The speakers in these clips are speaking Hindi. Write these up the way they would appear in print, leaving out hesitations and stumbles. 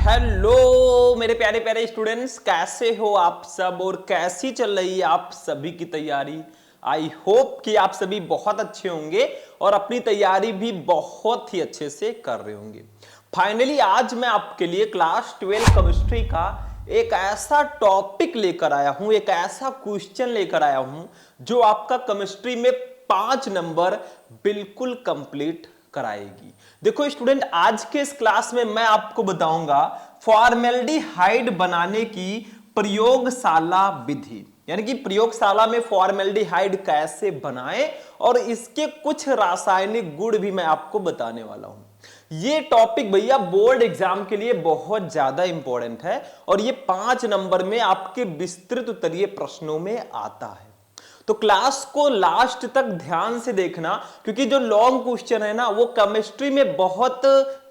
हेलो मेरे प्यारे प्यारे स्टूडेंट्स, कैसे हो आप सब और कैसी चल रही है आप सभी की तैयारी। आई होप कि आप सभी बहुत अच्छे होंगे और अपनी तैयारी भी बहुत ही अच्छे से कर रहे होंगे। फाइनली आज मैं आपके लिए क्लास 12 केमिस्ट्री का एक ऐसा टॉपिक लेकर आया हूं, एक ऐसा क्वेश्चन लेकर आया हूं जो आपका केमिस्ट्री में 5 नंबर बिल्कुल कंप्लीट कराएगी। देखो स्टूडेंट, आज के इस क्लास में मैं आपको बताऊंगा फॉर्मेल्डिहाइड बनाने की प्रयोगशाला विधि, यानी कि प्रयोगशाला में फॉर्मेल्डिहाइड कैसे बनाएं और इसके कुछ रासायनिक गुण भी मैं आपको बताने वाला हूं। ये टॉपिक भैया बोर्ड एग्जाम के लिए बहुत ज्यादा इंपॉर्टेंट है और ये 5 नंबर में आपके विस्तृत उत्तरीय प्रश्नों में आता है। तो क्लास को लास्ट तक ध्यान से देखना, क्योंकि जो लॉन्ग क्वेश्चन है ना वो केमिस्ट्री में बहुत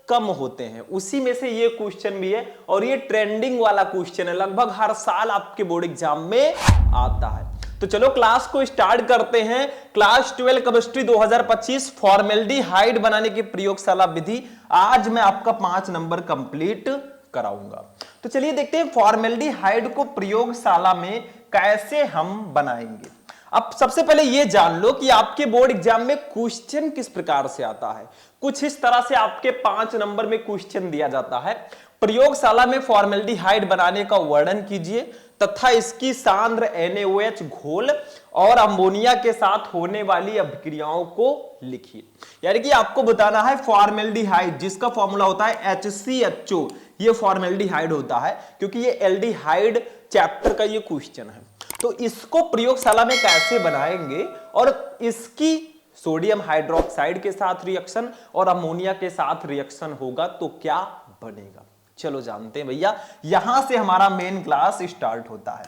कम होते हैं, उसी में से ये क्वेश्चन भी है और ये ट्रेंडिंग वाला क्वेश्चन है, लगभग हर साल आपके बोर्ड एग्जाम में आता है। तो चलो क्लास को स्टार्ट करते हैं। क्लास 12 केमिस्ट्री 2025 फॉर्मेल्डिहाइड बनाने की प्रयोगशाला विधि आज मैं आपका 5 नंबर कंप्लीट कराऊंगा। तो चलिए देखते हैं फॉर्मेल्डिहाइड को प्रयोगशाला में कैसे हम बनाएंगे। अब सबसे पहले यह जान लो कि आपके बोर्ड एग्जाम में क्वेश्चन किस प्रकार से आता है। कुछ इस तरह से आपके 5 नंबर में क्वेश्चन दिया जाता है। प्रयोगशाला में फॉर्मेल्डिहाइड बनाने का वर्णन कीजिए तथा इसकी सांद्र NaOH घोल और अमोनिया के साथ होने वाली अभिक्रियाओं को लिखिए। यानी कि आपको बताना है फॉर्मेल्डिहाइड जिसका फॉर्मूला होता है HCHO, ये फॉर्मेल्डिहाइड होता है क्योंकि ये एल्डिहाइड चैप्टर का ये क्वेश्चन है। तो इसको प्रयोगशाला में कैसे बनाएंगे और इसकी सोडियम हाइड्रोक्साइड के साथ रिएक्शन और अमोनिया के साथ रिएक्शन होगा तो क्या बनेगा। चलो जानते हैं भैया, यहां से हमारा मेन क्लास स्टार्ट होता है।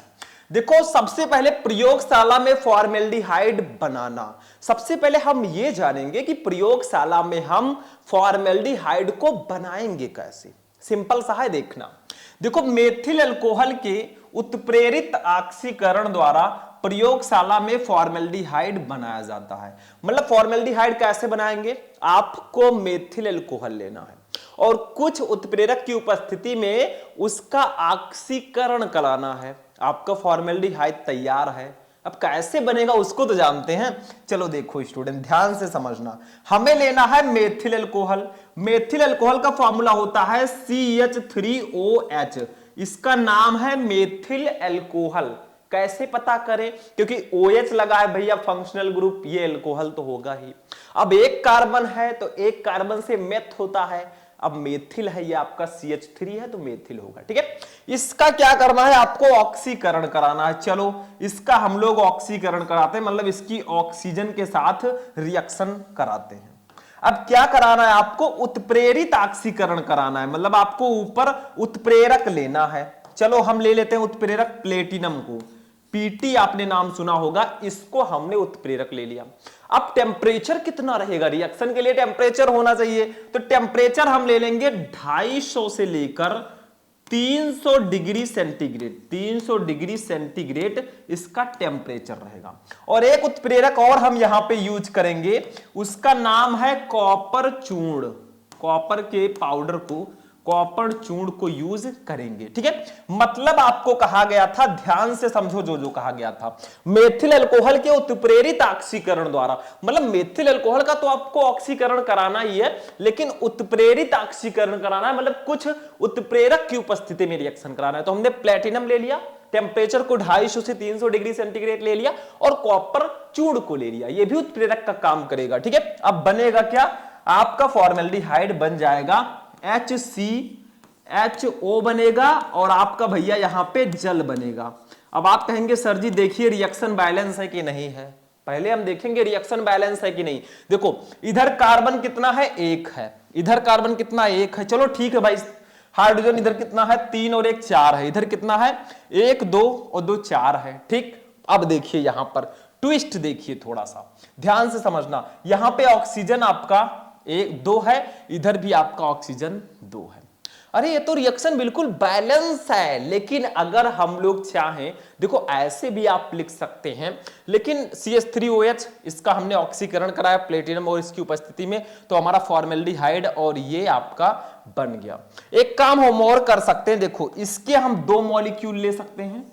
देखो सबसे पहले प्रयोगशाला में फॉर्मेल्डिहाइड बनाना, सबसे पहले हम ये जानेंगे कि प्रयोगशाला में हम फॉर्मेल्डिहाइड को बनाएंगे कैसे। सिंपल सा है, देखना। देखो मेथिल अल्कोहल के उत्प्रेरित ऑक्सीकरण द्वारा प्रयोगशाला में फॉर्मेल्डिहाइड बनाया जाता है। मतलब फॉर्मेल्डिहाइड कैसे बनाएंगे, आपको मेथिल अल्कोहल लेना है और कुछ उत्प्रेरक की उपस्थिति में उसका ऑक्सीकरण कराना है, आपका फॉर्मेल्डिहाइड तैयार है। अब कैसे बनेगा उसको तो जानते हैं। चलो देखो स्टूडेंट, ध्यान से समझना। हमें लेना है मेथिल अल्कोहल। मेथिल अल्कोहल का फॉर्मूला होता है CH3OH, इसका नाम है मेथिल अल्कोहल। कैसे पता करें, क्योंकि OH लगा है भैया फंक्शनल ग्रुप, ये अल्कोहल तो होगा ही। अब एक कार्बन है तो एक कार्बन से मेथ होता है, अब मेथिल है, ये आपका CH3 है तो मेथिल होगा। ठीक है, इसका क्या करना है, आपको ऑक्सीकरण कराना है। चलो इसका हम लोग ऑक्सीकरण कराते हैं, मतलब इसकी ऑक्सीजन के साथ रिएक्शन कराते हैं। अब क्या कराना है, आपको उत्प्रेरित ऑक्सीकरण कराना है, मतलब आपको ऊपर उत्प्रेरक लेना है। चलो हम ले लेते हैं उत्प्रेरक प्लेटिनम को, PT आपने नाम सुना होगा, इसको हमने उत्प्रेरक ले लिया। अब टेम्परेचर कितना रहेगा, रिएक्शन के लिए टेम्परेचर होना चाहिए, तो टेम्परेचर हम ले लेंगे 250 से लेकर 300 डिग्री सेंटीग्रेड। 300 डिग्री सेंटीग्रेड इसका टेम्परेचर रहेगा। और एक उत्प्रेरक और हम यहां पे यूज करेंगे, उसका नाम है कॉपर चूर्ण। कॉपर के पाउडर को, कॉपर चूर्ण को यूज करेंगे। ठीक है, मतलब आपको कहा गया था, ध्यान से समझो जो जो कहा गया था, मेथिल अल्कोहल के उत्प्रेरित ऑक्सीकरण द्वारा, मतलब मेथिल अल्कोहल का तो आपको ऑक्सीकरण कराना ही है, लेकिन उत्प्रेरित ऑक्सीकरण कराना है, मतलब कुछ उत्प्रेरक की उपस्थिति में रिएक्शन कराना है। तो हमने प्लेटिनम ले लिया, टेम्परेचर को 250 से 300 डिग्री सेंटीग्रेड ले लिया और कॉपर चूर्ण को ले लिया, ये भी उत्प्रेरक का काम करेगा। ठीक है, अब बनेगा क्या, आपका फॉर्मेल्डिहाइड बन जाएगा HCHO बनेगा और आपका भैया यहां पे जल बनेगा। अब आप कहेंगे सर जी देखिए रिएक्शन बैलेंस है कि नहीं है, पहले हम देखेंगे रिएक्शन बैलेंस है कि नहीं। देखो इधर कार्बन कितना है, 1 है, इधर कार्बन कितना, 1 है। चलो ठीक है भाई, हाइड्रोजन इधर कितना है, 3 और 1 4 है, इधर कितना है, 1 2 और 2 4 है। ठीक, अब देखिए यहां पर ट्विस्ट देखिए, थोड़ा सा ध्यान से समझना। यहां पे ऑक्सीजन आपका 1 2 है, इधर भी आपका ऑक्सीजन 2 है। अरे ये तो रिएक्शन बिल्कुल बैलेंस है, लेकिन अगर हम लोग चाहें, देखो ऐसे भी आप लिख सकते हैं, लेकिन CH3OH इसका हमने ऑक्सीकरण कराया प्लेटिनम और इसकी उपस्थिति में, तो हमारा फॉर्मेल्डिहाइड और ये आपका बन गया। एक काम हम और कर सकते हैं, देखो इसके हम 2 मॉलिक्यूल ले सकते हैं,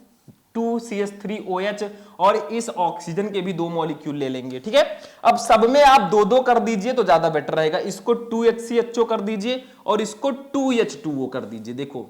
2CH3OH, और इस ऑक्सीजन के भी 2 मॉलिक्यूल ले लेंगे, ठीक है। अब सब में आप 2-2 कर दीजिए तो ज्यादा बेटर रहेगा। इसको 2HCHO कर दीजिए और इसको 2H2O कर दीजिए, देखो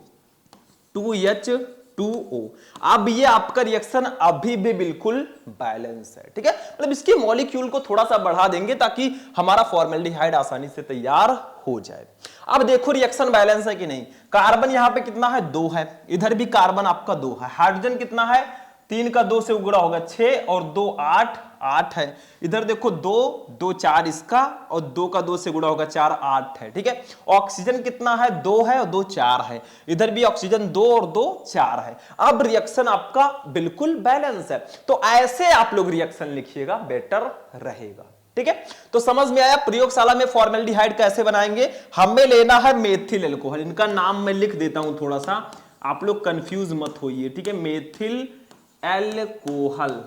2H2O। अब ये आपका रिएक्शन अभी भी बिल्कुल बैलेंस है, ठीक है। मतलब इसके मॉलिक्यूल को थोड़ा सा बढ़ा देंगे ताकि हमारा फॉर्मेल्डिहाइड आसानी से तैयार हो जाए। अब देखो रिएक्शन बैलेंस है कि नहीं। कार्बन यहां पे कितना है, 2 है, इधर भी कार्बन आपका 2 है। हाइड्रोजन कितना है, 3 का 2 से उगड़ा होगा 6 और 2 8 है। इधर देखो 2 4 इसका और 2 का 2 से गुणा होगा 4 8 है, ठीक है। ऑक्सीजन कितना है, 2 है और 2 4 है। इधर भी ऑक्सीजन 2 और 2 4 है। अब रिएक्शन आपका बिल्कुल बैलेंस है, तो ऐसे आप लोग रिएक्शन लिखिएगा, बेटर रहेगा, ठीक है। तो समझ में आया प्रयोगशाला में फॉर्मेल्डिहाइड कैसे बनाएंगे। हमें लेना है मेथिल एल्कोहल, इनका नाम मैं लिख देता हूं थोड़ा सा, आप लोग कंफ्यूज मत होइए, ठीक है। मेथिल एल्कोहल,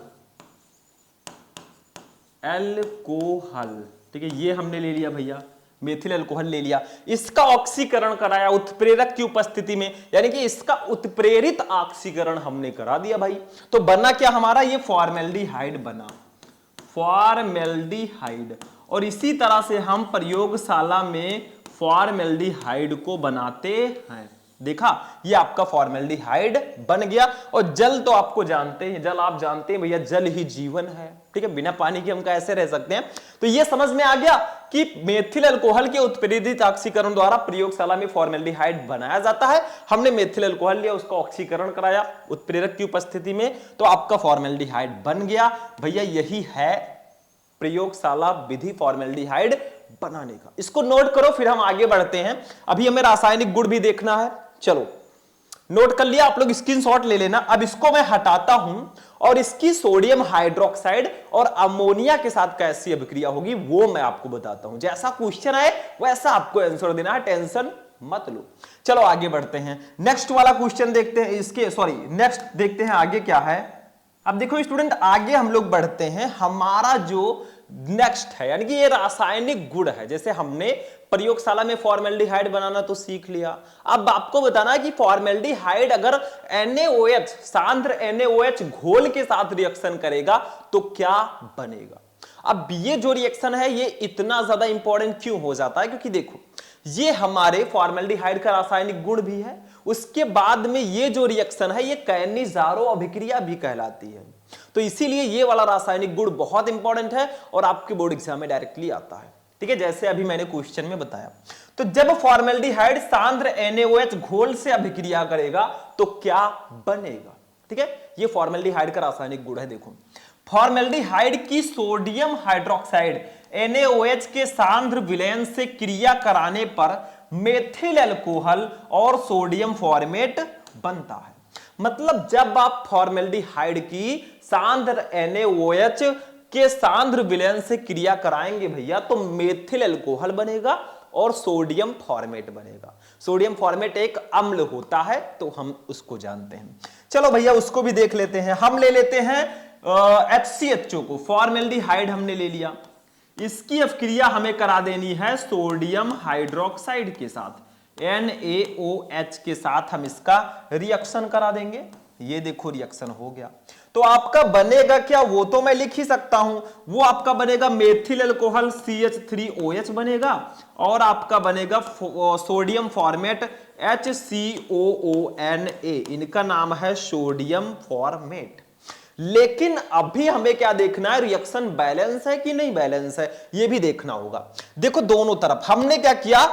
एल्कोहल, ठीक है, ये हमने ले लिया भैया, मेथिल एल्कोहल ले लिया। इसका ऑक्सीकरण कराया उत्प्रेरक की उपस्थिति में, यानी कि इसका उत्प्रेरित ऑक्सीकरण हमने करा दिया भाई। तो बना क्या हमारा, ये फॉर्मेल्डिहाइड बना, फॉर्मेल्डिहाइड। और इसी तरह से हम प्रयोगशाला में फॉर्मेल्डिहाइड को बनाते हैं। देखा, ये आपका फॉर्मेल्डिहाइड बन गया। और जल तो आपको जानते हैं, जल आप जानते हैं भैया, जल ही जीवन है, ठीक है। बिना पानी के हम कैसे रह सकते हैं। तो ये समझ में आ गया कि मेथिल अल्कोहल के उत्प्रेरित ऑक्सीकरण द्वारा प्रयोगशाला में फॉर्मेल्डिहाइड बनाया जाता है। हमने मेथिल अल्कोहल लिया, उसका ऑक्सीकरण कराया उत्प्रेरक की उपस्थिति में, तो आपका फॉर्मेल्डिहाइड बन गया भैया। यही है प्रयोगशाला विधि फॉर्मेल्डिहाइड बनाने का। इसको नोट करो, फिर हम आगे बढ़ते हैं। अभी हमें रासायनिक गुण भी देखना है, चलो नोट कर लिया आप लोग, स्क्रीनशॉट ले लेना। अब इसको मैं हटाता हूं और इसकी सोडियम हाइड्रोक्साइड और अमोनिया के साथ कैसी अभिक्रिया होगी वो मैं आपको बताता हूं। जैसा क्वेश्चन आए वैसा आपको आंसर देना है, टेंशन मत लो। चलो आगे बढ़ते हैं, नेक्स्ट वाला क्वेश्चन देखते हैं। इसके नेक्स्ट देखते हैं आगे क्या है। अब देखो स्टूडेंट, आगे हम लोग बढ़ते हैं। हमारा जो नेक्स्ट है, यानी कि ये रासायनिक गुण है। जैसे हमने प्रयोगशाला में फॉर्मेल्डिहाइड बनाना तो सीख लिया, अब आपको बताना है कि फॉर्मेल्डिहाइड अगर NaOH, सांद्र NaOH घोल के साथ रिएक्शन करेगा तो क्या बनेगा। अब ये जो रिएक्शन है ये इतना ज्यादा इंपॉर्टेंट क्यों हो जाता है, क्योंकि देखो ये हमारे फॉर्मेल्डिहाइड का रासायनिक गुण भी है, उसके बाद में ये जो रिएक्शन है ये कैनिजारो अभिक्रिया भी कहलाती है। तो इसीलिए ये वाला रासायनिक गुण बहुत इंपॉर्टेंट है और आपके बोर्ड एग्जाम में डायरेक्टली आता है, ठीक है, जैसे अभी मैंने क्वेश्चन में बताया। तो जब फॉर्मेल्डिहाइड सांद्र NaOH घोल से अभिक्रिया करेगा तो क्या बनेगा, ठीक है। ये फॉर्मेल्डिहाइड का रासायनिक गुण है। देखो फॉर्मेल्डिहाइड की सोडियम हाइड्रोक्साइड NaOH के सांद्र विलयन से क्रिया कराने पर मेथिल अल्कोहल और सोडियम फॉर्मेट बनता है। मतलब जब आप फॉर्मेल्डिहाइड की सांद्र NaOH के सांद्र विलयन से क्रिया कराएंगे भैया तो मेथिल अल्कोहल बनेगा और सोडियम फॉर्मेट बनेगा। सोडियम फॉर्मेट एक अम्ल होता है तो हम उसको जानते हैं। चलो भैया उसको भी देख लेते हैं। हम ले लेते हैं HCHO को, फॉर्मेल्डिहाइड हमने ले लिया, इसकी अभिक्रिया हमें करा देनी है सोडियम हाइड्रोक्साइड के साथ, NaOH के साथ हम इसका रिएक्शन करा देंगे। ये देखो रिएक्शन हो गया। तो आपका बनेगा क्या वो तो मैं लिख ही सकता हूं, वो आपका बनेगा मेथिल अल्कोहल CH3OH बनेगा और आपका बनेगा सोडियम फॉर्मेट HCOONA, इनका नाम है सोडियम फॉर्मेट। लेकिन अभी हमें क्या देखना है, रिएक्शन बैलेंस है कि नहीं बैलेंस है ये भी देखना होगा। देखो दोनों तरफ हमने क्या किया,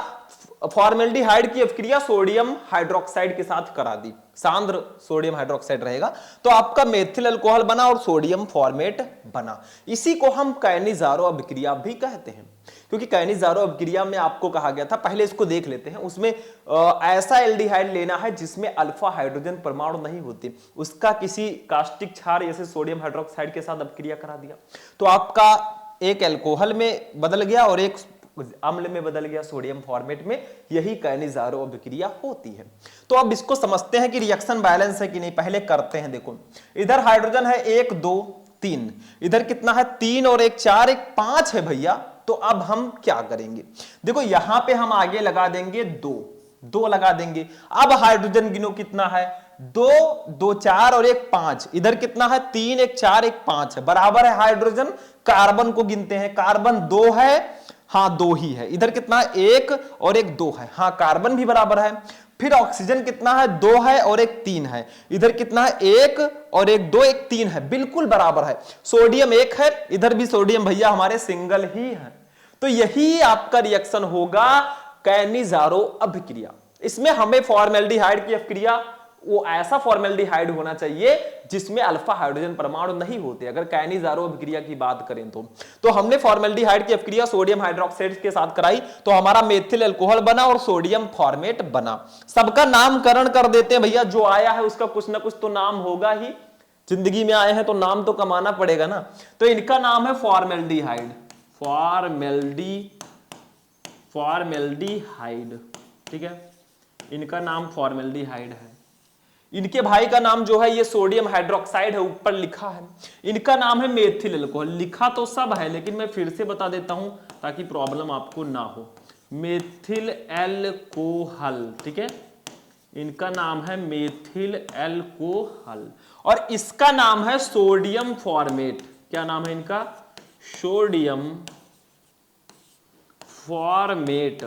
फॉर्मेल्डिहाइड की अभिक्रिया सोडियम हाइड्रोक्साइड के साथ करा दी, सांद्र सोडियम हाइड्रोक्साइड रहेगा तो आपका मेथिल अल्कोहल बना और सोडियम फॉर्मेट बना। इसी को हम कैनिजारो अभिक्रिया भी कहते हैं, क्योंकि कैनिजारो अभिक्रिया में आपको कहा गया था, पहले इसको देख लेते हैं। उसमें ऐसा एल्डिहाइड लेना है जिसमें अल्फा हाइड्रोजन परमाणु नहीं होते, उसका किसी कास्टिक क्षार जैसे सोडियम हाइड्रोक्साइड के साथ अभिक्रिया करा दिया तो आपका एक अल्कोहल में बदल गया और एक अम्ल में बदल गया, सोडियम फॉर्मेट में, यही काइनेजारो अभिक्रिया होती है। तो अब इसको समझते हैं कि रिएक्शन बैलेंस है कि नहीं, पहले करते हैं। देखो इधर हाइड्रोजन है 1 2 3, इधर कितना है 3 और 1 4, 1 5 है भैया। तो अब हम क्या करेंगे, देखो यहां पे हम आगे लगा देंगे 2 लगा देंगे। अब हाइड्रोजन गिनो कितना है, 2 2 4 और 1 5, इधर कितना है 3 1 4 1 5 है, बराबर है हाइड्रोजन। कार्बन को गिनते हैं, कार्बन 2 है, हाँ 2 ही है। इधर कितना है 1 और 1 2 है, हाँ कार्बन भी बराबर है। फिर ऑक्सीजन कितना है 2 है और 1 3 है, इधर कितना है 1 और 1 2 1 3 है, बिल्कुल बराबर है। सोडियम 1 है, इधर भी सोडियम भैया हमारे सिंगल ही है। तो यही आपका रिएक्शन होगा काइनेजारो अभिक्रिया। इसमें हमें फॉर्मेल्डिहाइड की अभिक्रिया, वो ऐसा फॉर्मेल्डिहाइड होना चाहिए जिसमें अल्फा हाइड्रोजन परमाणु नहीं होते, अगर काइनेजारो अभिक्रिया की बात करें तो हमने फॉर्मेल्डिहाइड की अभिक्रिया सोडियम हाइड्रोक्साइड के साथ कराई, तो हमारा मेथिल अल्कोहल बना और सोडियम फॉर्मेट बना। सबका नामकरण कर देते हैं भैया, जो आया है उसका कुछ ना कुछ तो नाम होगा ही, जिंदगी में आए हैं तो नाम तो कमाना पड़ेगा ना। तो इनका नाम है फॉर्मेल्डिहाइड, फॉर्मेल्डिहाइड, ठीक है, इनका नाम फॉर्मेल्डिहाइड है। इनके भाई का नाम जो है ये सोडियम हाइड्रोक्साइड है, ऊपर लिखा है। इनका नाम है मेथिल अल्कोहल, लिखा तो सब है लेकिन मैं फिर से बता देता हूं ताकि प्रॉब्लम आपको ना हो। मेथिल अल्कोहल, ठीक है, इनका नाम है मेथिल अल्कोहल और इसका नाम है सोडियम फॉर्मेट। क्या नाम है इनका, सोडियम फॉर्मेट,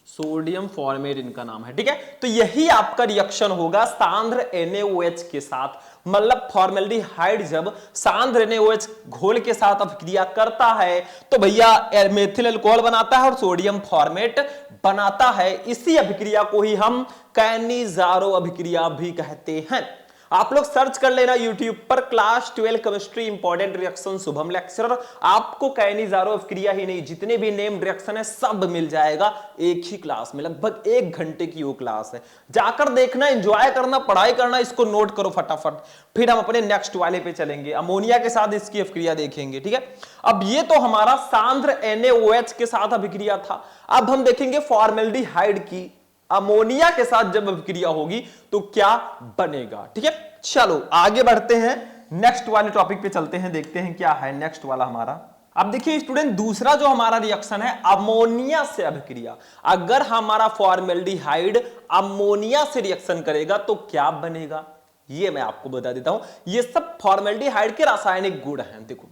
सोडियम फॉर्मेट इनका नाम है, ठीक है। तो यही आपका रिएक्शन होगा सांद्र NaOH के साथ, मतलब फॉर्मेल्डिहाइड जब सांद्र NaOH घोल के साथ अभिक्रिया करता है तो भैया मेथिल अल्कोहल बनाता है और सोडियम फॉर्मेट बनाता है। इसी अभिक्रिया को ही हम काइनेजारो अभिक्रिया भी कहते हैं। आप लोग सर्च कर लेना यूट्यूब पर class 12 chemistry important reaction Shubham lecturer, आपको काइनेजारो अभिक्रिया ही नहीं जितने भी नेम रिएक्शन है सब मिल जाएगा एक ही क्लास में, लगभग 1 घंटे की वो क्लास है। जाकर देखना, एंजॉय करना, पढ़ाई करना, इसको नोट करो फटाफट। फिर हम अपने नेक्स्ट वाले पे चलेंगे, अमोनिया के साथ इसकी अभिक्रिया देखेंगे, ठीक है। अब ये तो हमारा सांद्र NaOH के साथ अभिक्रिया था। अब हम देखेंगे फॉर्मेल्डिहाइड की अमोनिया के साथ जब अभिक्रिया होगी तो क्या बनेगा, ठीक है। चलो आगे बढ़ते हैं, नेक्स्ट वाले टॉपिक पे चलते हैं, देखते हैं क्या है नेक्स्ट वाला हमारा। अब देखिए स्टूडेंट, दूसरा जो हमारा रिएक्शन है अमोनिया से अभिक्रिया। अगर हमारा फॉर्मेल्डिहाइड अमोनिया से रिएक्शन करेगा तो क्या बनेगा, ये मैं आपको बता देता हूं। ये सब फॉर्मेल्डिहाइड के रासायनिक गुण हैं। देखो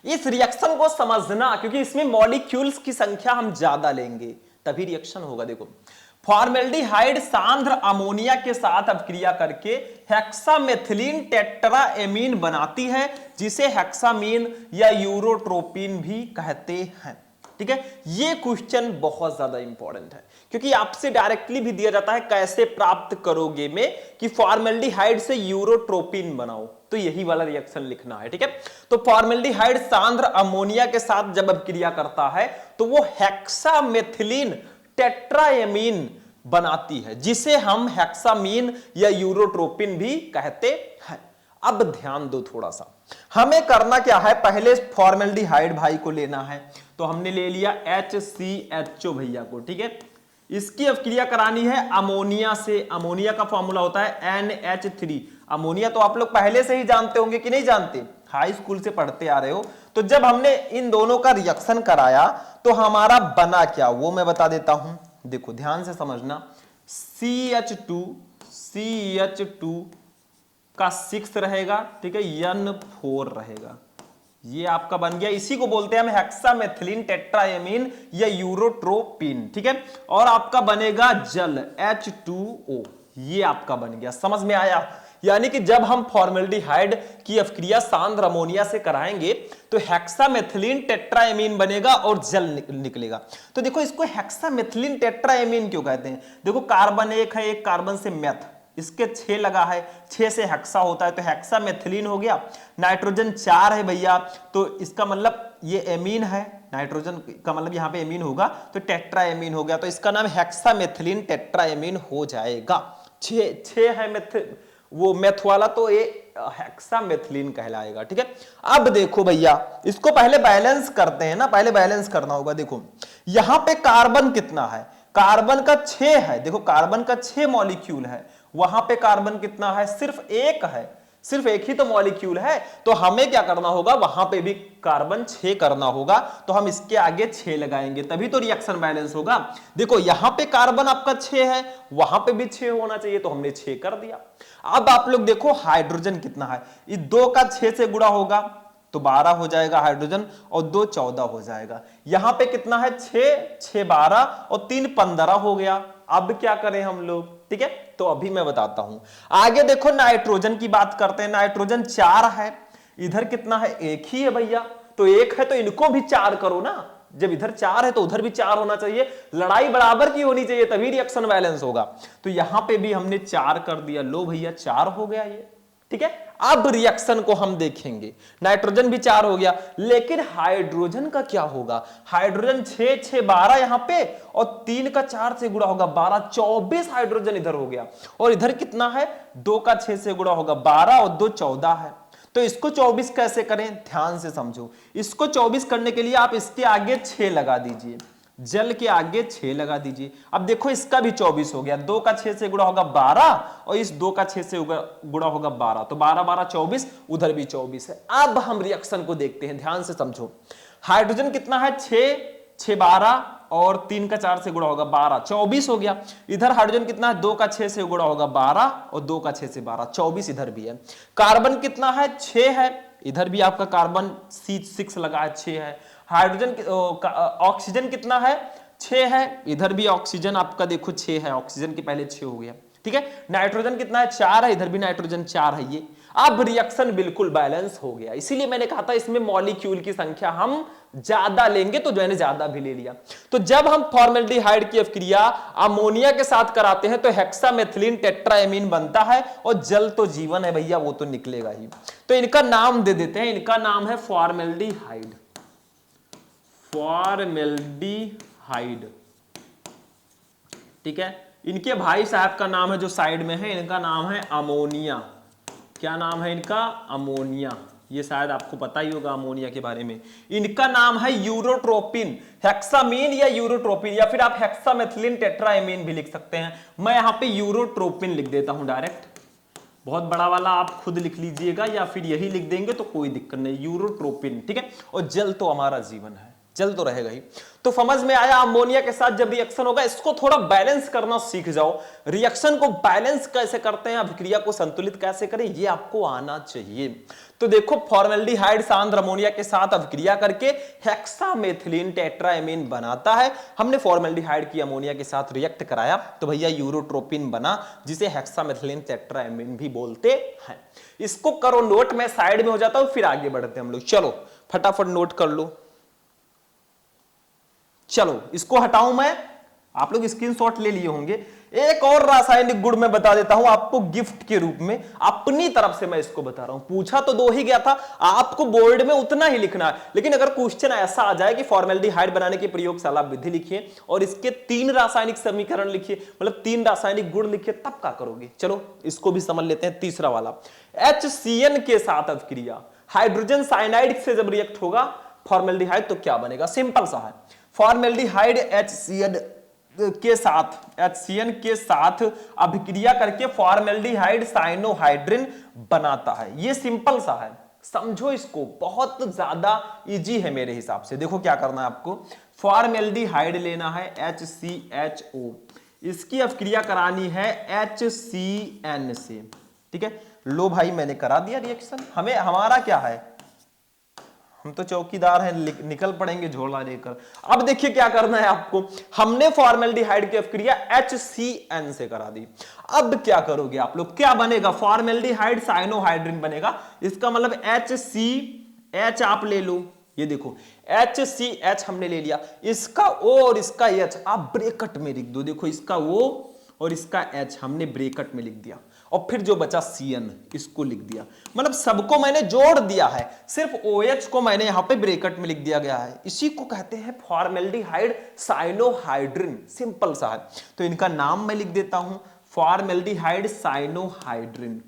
इस रिएक्शन को समझना, क्योंकि इसमें मॉलिक्यूल्स की संख्या हम ज्यादा लेंगे तभी रिएक्शन होगा। देखो फॉर्मेल्डिहाइड सांद्र अमोनिया के साथ अभिक्रिया करके हेक्सामेथिलीन टेट्राएमीन बनाती है, जिसे हेक्सामीन या यूरोट्रोपिन भी कहते हैं, ठीक है। ये क्वेश्चन बहुत ज्यादा इंपॉर्टेंट है क्योंकि आपसे डायरेक्टली भी दिया जाता है कैसे प्राप्त करोगे में कि फॉर्मेल्डिहाइड से यूरोट्रोपिन बनाओ, तो यही वाला रिएक्शन लिखना है, ठीक है। तो फॉर्मेल्डिहाइड सांद्र अमोनिया के साथ जब अभिक्रिया करता है तो वो हेक्सामेथिलीन टेट्राएमीन बनाती है, जिसे हम हेक्सामीन या यूरोट्रोपिन भी कहते हैं। अब ध्यान दो थोड़ा सा, हमें करना क्या है, पहले फॉर्मेल्डिहाइड भाई को लेना है। तो हमने ले लिया HCHO भैया को, ठीक है। इसकी अभिक्रिया करानी है अमोनिया से। अमोनिया का फॉर्मूला होता है NH3। अमोनिया तो आप लोग पहले से ही जानते होंगे कि नहीं जानते, हाई स्कूल से पढ़ते आ रहे हो। तो जब हमने इन दोनों का रिएक्शन कराया तो हमारा बना क्या वो मैं बता देता हूं, देखो ध्यान से समझना। CH2 का 6 रहेगा, ठीक है, N4 रहेगा, ये आपका बन गया। इसी को बोलते हैं हम हेक्सामेथिलीन टेट्राएमीन या यूरोट्रोपिन, ठीक है। और आपका बनेगा जल H2O, ये आपका बन गया। समझ में आया? यानी कि जब हम फॉर्मेल्डिहाइड की अभिक्रिया सांद्र अमोनिया से कराएंगे तो हेक्सामेथिलीन टेट्राएमीन बनेगा और जल निकलेगा। तो देखो इसको हेक्सामेथिलीन टेट्राएमीन क्यों कहते हैं, देखो कार्बन 1 है, एक कार्बन से मेथ, इसके 6 लगा है, 6 से हेक्सा होता है तो हेक्सामेथिलीन हो गया। नाइट्रोजन 4 है भैया, तो इसका मतलब ये एमीन है, नाइट्रोजन का मतलब यहां पे एमीन होगा तो टेट्राएमीन हो गया, तो इसका नाम हेक्सामेथिलीन टेट्राएमीन हो जाएगा। 6 है मेथ, वो मेथ वाला, तो ये हेक्सामेथिलीन कहलाएगा। ठीक है, अब देखो भैया इसको पहले बैलेंस करते हैं ना, पहले बैलेंस करना होगा। देखो यहां पे कार्बन कितना है, कार्बन का 6 है, देखो कार्बन का 6 मॉलिक्यूल है, वहां पे कार्बन कितना है, सिर्फ एक है, सिर्फ एक ही तो मॉलिक्यूल है, तो हमें क्या करना होगा, वहां पे भी कार्बन 6 करना होगा, तो हम इसके आगे 6 लगाएंगे तभी तो रिएक्शन बैलेंस होगा। देखो यहां पे कार्बन आपका 6 है, वहां पे भी 6 होना चाहिए, तो हमने 6 कर दिया। अब आप लोग देखो हाइड्रोजन कितना है, ये 2 का 6 से गुणा होगा तो 12 हो जाएगा हाइड्रोजन, और 2 14 हो जाएगा। यहां पे कितना है, 6 6 12 और 3 15 हो गया। अब क्या करें हम लोग, ठीक है, तो अभी मैं बताता हूं। आगे देखो नाइट्रोजन की बात करते हैं, नाइट्रोजन 4 है, इधर कितना है, एक ही है भैया, तो एक है तो इनको भी 4 करो ना, जब इधर 4 है तो उधर भी 4 होना चाहिए, लड़ाई बराबर की होनी चाहिए तभी रिएक्शन बैलेंस होगा। तो यहां पे भी हमने 4 कर दिया, लो भैया 4 हो गया ये। ठीक है, अब रिएक्शन को हम देखेंगे, नाइट्रोजन भी 4 हो गया, लेकिन हाइड्रोजन का क्या होगा, हाइड्रोजन 6 6 12 यहां पे, और 3 का 4 से गुणा होगा 12 24 हाइड्रोजन इधर हो गया, और इधर कितना है, 2 का 6 से गुणा होगा 12 और 2 14 है। तो इसको 24 कैसे करें, ध्यान से समझो, इसको 24 करने के लिए आप इसके आगे 6 लगा दीजिए, जल के आगे 6 लगा दीजिए। अब देखो इसका भी 24 हो गया, 2 का 6 से गुणा होगा 12 और इस 2 का 6 से गुणा होगा 12, तो 12 12 24, उधर भी 24 है। अब हम रिएक्शन को देखते हैं, ध्यान से समझो, हाइड्रोजन कितना है, 6 6 12 और 3 का 4 से गुणा होगा 12 24 हो गया। इधर हाइड्रोजन कितना है, 2 का 6 से गुणा होगा 12 और 2 का 6 से 12 24 इधर भी है। कार्बन कितना है, 6 है, इधर भी आपका कार्बन C6 लगा है, 6 है। हाइड्रोजन ऑक्सीजन कितना है, 6 है, इधर भी ऑक्सीजन आपका देखो 6 है, ऑक्सीजन के पहले 6 हो गया। ठीक है, नाइट्रोजन कितना है, 4 है, इधर भी नाइट्रोजन 4 है ये। अब रिएक्शन बिल्कुल बैलेंस हो गया, इसीलिए मैंने कहा था इसमें मॉलिक्यूल की संख्या हम ज्यादा लेंगे, तो मैंने ज्यादा भी ले लिया। तो जब हम फॉर्मेल्डिहाइड की अभिक्रिया अमोनिया के साथ कराते हैं तो हेक्सामेथिलीन टेट्राएमीन बनता है, और जल तो जीवन है भैया, वो तो निकलेगा ही। तो इनका नाम दे देते हैं, इनका नाम है फॉर्मेल्डिहाइड, फॉर्मेल्डिहाइड। ठीक है, इनके भाई साहब का नाम है जो साइड में है, इनका नाम है अमोनिया। क्या नाम है इनका, अमोनिया, ये शायद आपको पता ही होगा अमोनिया के बारे में। इनका नाम है यूरोट्रोपिन, हेक्सामीन या यूरोट्रोपिन, या फिर आप हेक्सामेथिलीन टेट्राएमीन भी लिख सकते हैं। मैं यहां पे यूरोट्रोपिन लिख देता हूं डायरेक्ट, बहुत बड़ा वाला आप खुद लिख लीजिएगा या फिर यही लिख देंगे तो कोई दिक्कत नहीं, यूरोट्रोपिन। ठीक है, और जल तो हमारा जीवन है, जल तो रहेगा ही। तो समझ में आया, अमोनिया के साथ जब रिएक्शन होगा इसको थोड़ा बैलेंस करना सीख जाओ। रिएक्शन को बैलेंस कैसे करते हैं, अभिक्रिया को संतुलित कैसे करें, ये आपको आना चाहिए। तो देखो फॉर्मेल्डिहाइड सांद्र अमोनिया के साथ अभिक्रिया करके हेक्सामेथिलीन टेट्राएमीन बनाता है। हमने फॉर्मेल्डिहाइड की अमोनिया के साथ रिएक्ट कराया तो भैया यूरोट्रोपिन बना, जिसे हेक्सामेथिलीन टेट्राएमीन भी बोलते हैं। इसको करो नोट, मैं साइड में हो जाता हूं, फिर आगे बढ़ते हैं हम लोग। चलो फटाफट नोट कर लो। चलो इसको हटाऊं मैं, आप लोग स्क्रीनशॉट ले लिए होंगे। एक और रासायनिक गुण मैं बता देता हूं आपको गिफ्ट के रूप में, अपनी तरफ से मैं इसको बता रहा हूं। पूछा तो 2 ही गया था, आपको बोर्ड में उतना ही लिखना है, लेकिन अगर क्वेश्चन ऐसा आ जाए कि फॉर्मेल्डिहाइड बनाने की प्रयोगशाला विधि लिखिए और इसके 3 रासायनिक समीकरण लिखिए, मतलब 3 रासायनिक गुण लिखिए, तब क्या करोगे। चलो इसको भी समझ लेते हैं। तीसरा वाला, HCN के साथ अभिक्रिया, हाइड्रोजन साइनाइड से जब रिएक्ट होगा फॉर्मेल्डिहाइड तो क्या बनेगा, सिंपल सा है। फॉर्मेल्डिहाइड HCN के साथ अभिक्रिया करके फॉर्मेल्डिहाइड साइनोहाइड्रिन बनाता है। ये सिंपल सा है, समझो इसको, बहुत ज्यादा इजी है मेरे हिसाब से। देखो क्या करना है आपको, फॉर्मेल्डिहाइड लेना है HCHO, इसकी अभिक्रिया करानी है HCN से। ठीक है, लो भाई मैंने करा दिया रिएक्शन। हमें हमारा क्या है, हम तो चौकीदार हैं, निकल पड़ेंगे झोला लेकर। अब देखिए क्या करना है आपको, हमने फॉर्मेल्डिहाइड की अभिक्रिया HCN से करा दी। अब क्या करोगे आप लोग, क्या बनेगा, फॉर्मेल्डिहाइड साइनोहाइड्रिन बनेगा। इसका मतलब HCH आप ले लो, ये देखो HCH हमने ले लिया, इसका O और इसका H आप ब्रैकेट में लिख दो। देखो इसका O और इसका H हमने ब्रैकेट में लिख दिया, और फिर जो बचा CN इसको लिख दिया। मतलब सबको मैंने जोड़ दिया है, सिर्फ OH को मैंने यहां पे ब्रैकेट में लिख दिया गया है। इसी को कहते हैं फॉर्मेल्डिहाइड साइनोहाइड्रिन, सिंपल सा है। तो इनका नाम मैं लिख देता हूं, फॉर्मेल्डिहाइड साइनोहाइड्रिन,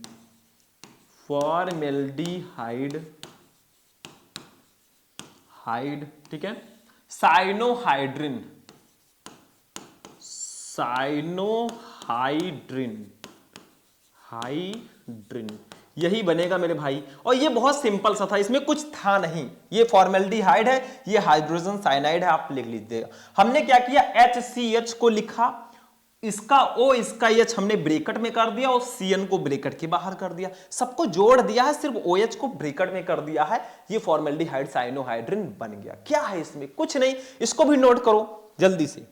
फॉर्मेल्डिहाइड ठीक है, साइनोहाइड्रिन हाइड्रिन, यही बनेगा मेरे भाई। और ये बहुत सिंपल सा था, इसमें कुछ था नहीं। ये फॉर्मेल्डिहाइड है, ये हाइड्रोजन साइनाइड है, आप लिख लीजिएगा। हमने क्या किया, HCH को लिखा, इसका O इसका H हमने ब्रैकेट में कर दिया और CN को ब्रैकेट के बाहर कर दिया, सबको जोड़ दिया है, सिर्फ OH को ब्रैकेट में कर दिया है। ये फॉर्मेल्डिहाइड साइनोहाइड्रिन बन गया। क्या है इसमें, कुछ नहीं, इसको भी नोट करो जल्दी से।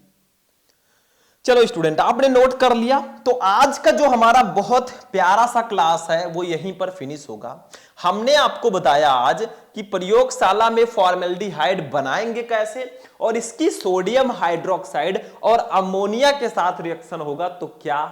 चलो स्टूडेंट, आपने नोट कर लिया, तो आज का जो हमारा बहुत प्यारा सा क्लास है वो यहीं पर फिनिश होगा। हमने आपको बताया आज कि प्रयोगशाला में फॉर्मेल्डिहाइड बनाएंगे कैसे, और इसकी सोडियम हाइड्रोक्साइड और अमोनिया के साथ रिएक्शन होगा तो क्या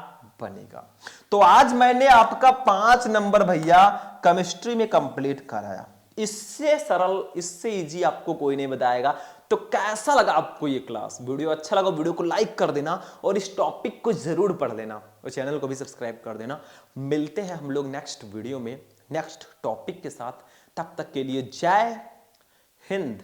बनेगा। तो आज मैंने आपका 5 नंबर भैया केमिस्ट्री में कंप्लीट कराया। इससे सरल, इससे इजी आपको कोई नहीं बताएगा। तो कैसा लगा आपको ये क्लास, वीडियो अच्छा लगा वीडियो को लाइक कर देना और इस टॉपिक को जरूर पढ़ लेना और चैनल को भी सब्सक्राइब कर देना। मिलते हैं हम लोग नेक्स्ट वीडियो में नेक्स्ट टॉपिक के साथ। तब तक के लिए जय हिंद।